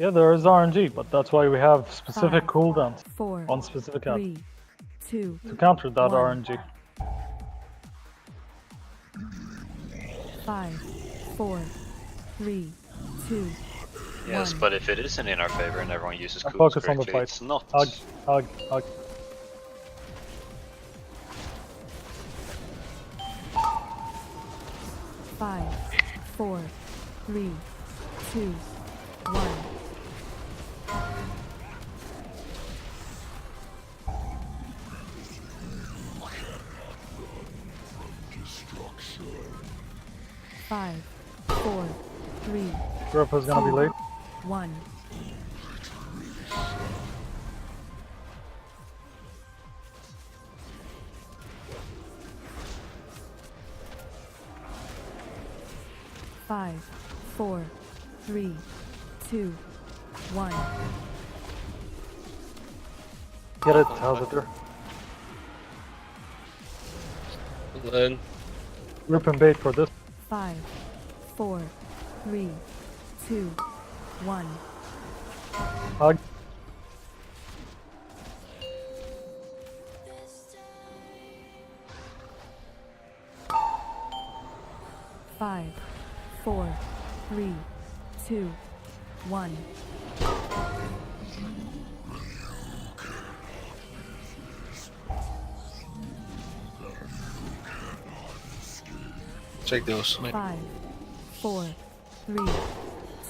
Yeah, there is RNG, but that's why we have specific 5, cooldowns 4, on specific ads 3, 2, to counter that 1. RNG. 5, 4, 3, 2, Yes, 1. but if it isn't in our favor and everyone uses And coolers focus on the correctly, fight. it's not. Hug, hug, hug. Five, 4, 3, 2, 1. Five, 4, 3, Grip is gonna be late. 1. Five, 4, 3, 2, 1. Get it, Hazard. Then Grip and bait for this. 5, 4, 3, 2, 1. Hug. Five, 4, 3, 2, 1. check those. 5, 4, 3,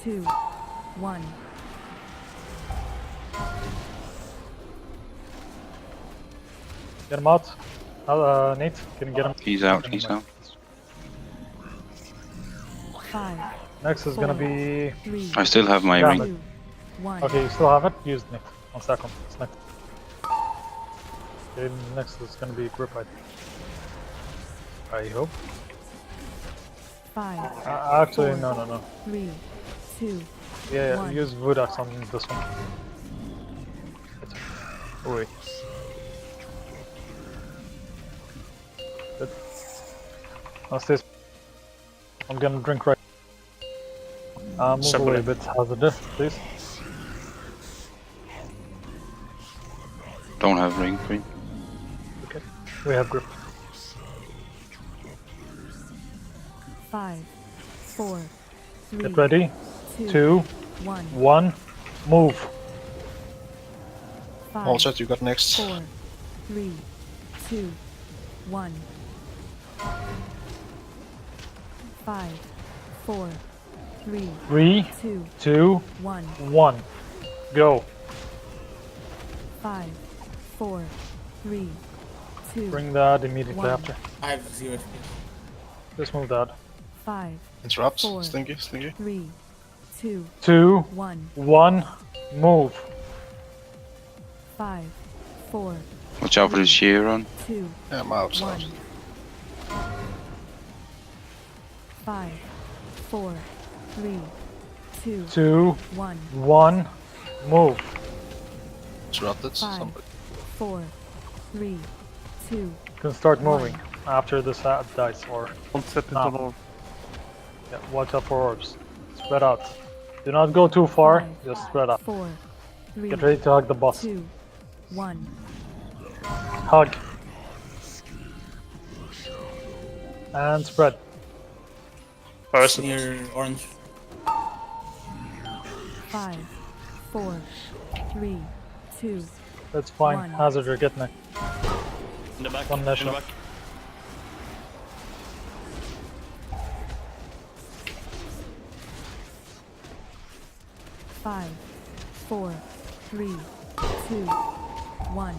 2, 1. Get him out. Nate, can you get him? He's out, he's out. 5, Next is gonna be... 3, I still have my Yeah, ring. 2, 1. Okay, you still have it? Use Nate. 1 second. It's next. Okay, next is gonna be grip, I hope. 5, Actually, no. 3, 2, Yeah, One. use Vodax on this one. Oh, wait. Good. Let's this. I'm gonna drink right. Move away a bit, Hazard, please. Don't have ring free. Okay. We have grip. 5, 4, 3, Get ready. 2, 2, 1. 1. Move. 5, All set, you got next. 4, 3, 2, 1. 5, 4, 3, 3, 2, 2, 1. 1. Go. 5, 4, 3, 2, Bring that immediately One. after. I have 0 HP. Just move that. 5, Interrupt. 4. Stinky, stinky. 3, 2, 2, 1. 1. Move. 5, 4, Watch out for the shear on. 2, Yeah, I'm out. 1. 5, 4, 3, 2, 2, 1. 1. Move. Interrupted. 5, Somebody. 4, 3, 2, You can start moving after this dice or... Don't step into Ah. the orb. Yeah, watch out for orbs. Spread out. Do not go too far, 5, just spread out. 4, 3, Get ready to hug the boss. 2, 1. Hug. And spread. Near orange. 5, 4, 3, 2, That's fine. One. Hazard, you're getting it. In the back. One in national. the back. 5, 4, 3, 2, 1.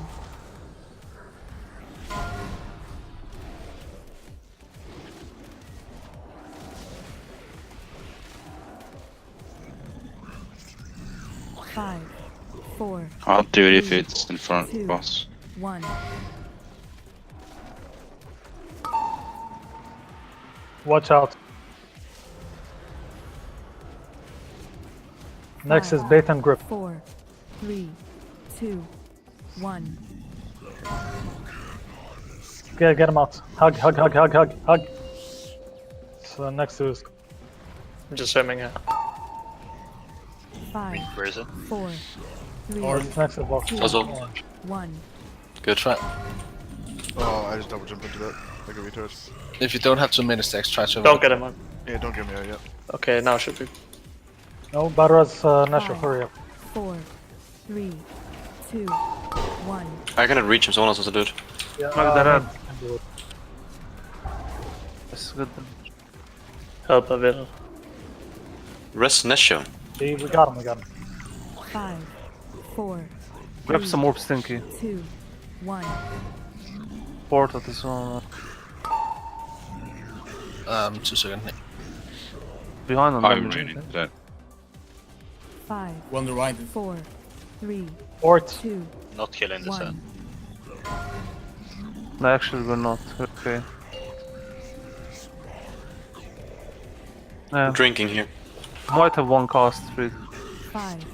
Five, 4, I'll do it if Three, it's in front of the 2, boss. 1. Watch out. Next is 5, bait and grip. 4, 3, 2, 1. Okay, get him out. Hug, hug, hug, hug, hug, hug. So next is I'm just aiming it. 5, Where is it? 4, 3, Next to the box. Also. 1. Good try. Oh, I just double jumped into that like a retard. If you don't have too many stacks, try to. Don't get him on. Yeah, don't get me out yet. Okay, now should be. No, Badras, Nashor, hurry up. 4, 3, 2, 1. I cannot reach him, someone else has to do it. Yeah, Knock that out. can do it. That's good. Help a little. Rest Nesho. See, we got him. 5, 4, Grab some more stinky. 2, 1. Port at this one. 2 seconds. Behind on I'm them. ready. Dead. 5, On the right. 4, 3, Port. 2, Not killing this 1. No, actually we're not. Okay. Yeah, Drinking here. might have one cast speed. 5,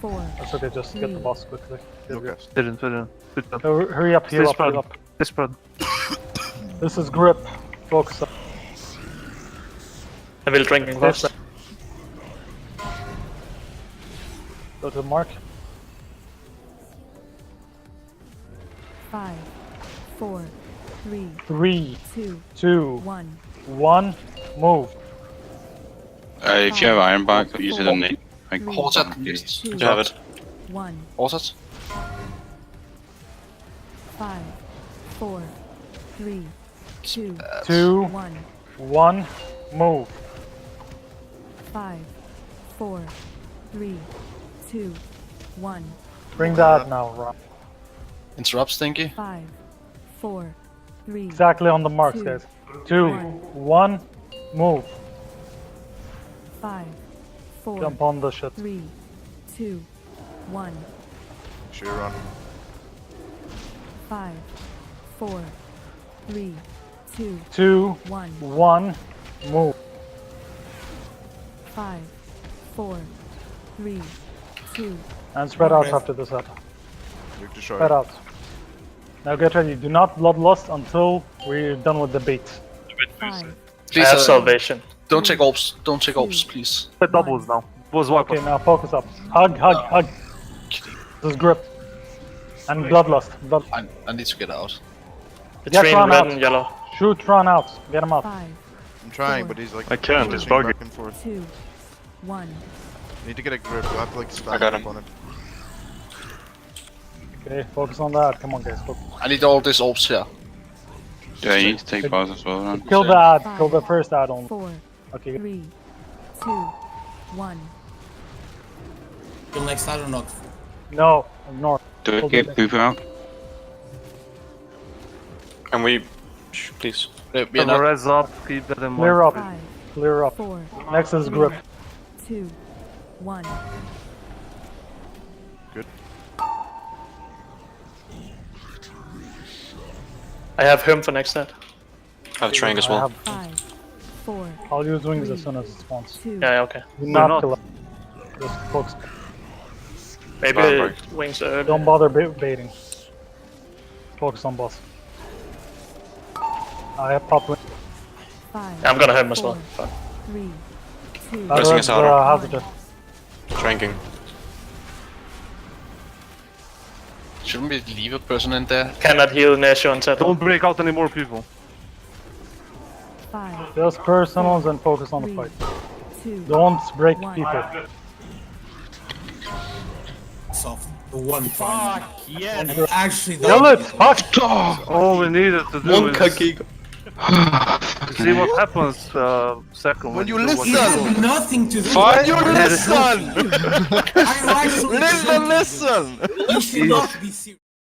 4, That's okay, just get the boss quickly. Okay. Didn't. Good job. Hurry up, heal This up, heal spread. up. This spread. This is grip. Focus up. I will drinking This. first. Go to the mark. 5, 4, 3, 3, 2, 2, 1. 1. Move. If you have iron back, use it on me. I Three. Hold that, can't please. use- 2, You have it. 1. Hold that. 5, 4, 3, 2, 2, 1. 1. Move. 5, 4, 3, 2, 1. Bring that now, Rob. Interrupt, Stinky. 5, 4, 3, Exactly on the marks, Two. guys. 2, 1. Move. 5, 4, Jump on the shit. 3, 2, 1. Sure, run. 5, 4, 3, 2, 2, 1. 1. Move. 5, 4, 3, 2, And spread out after this set. We've destroyed. Spread out. Now get ready. Do not bloodlust until we're done with the bait. 5, I Please, have salvation. don't take orbs. Don't take orbs, please. Play doubles now. Was wipe Okay, now focus up. Hug. This is grip. And bloodlust. I need to get out. Between run red out. and yellow. Shoot, run out. Get him out. 5, I'm trying, but he's like. I can't, it's switching buggy. back and forth. 2, 1. Need to get a grip. You have to like stand I got up him. on it. Okay, focus on that. Come on, guys. Focus. I need all these orbs here. Do I need to take boss as well then? Kill the ad. Kill the first ad only. 4, Okay. 3, 2, 1. Kill next side or not? No, ignore. Do I Hold get it. poop out? Can we... Please. We're the not. res up, keep that in mind. Clear up. 5, Clear up. 4, Next is grip. 2, 1. Good. I have him for next set. I have Trank as I well. have- 5, 4, I'll use wings as soon as it spawns. 2, Yeah, okay. Do not. not kill it. Just focus. Maybe Barbaric. wings are early. Don't bother baiting. Focus on boss. I have pop wing. 5, I'm gonna hit him as well. 4, Fine. 3, 2, That Pressing was, us out. hazardous. Tranking. Shouldn't we leave a person in there? Cannot heal Nesho and settle. Don't break out any more people. 5, Just personals and focus on the 3, fight. 2, Don't break One. people. Soft. The one. Fuck yes. Actually, Kill it! Fuck! All we needed to do One is kaki. see what happens second. When you do what listen! it has nothing to do. When you listen! I'm actually Listen! You should not be serious.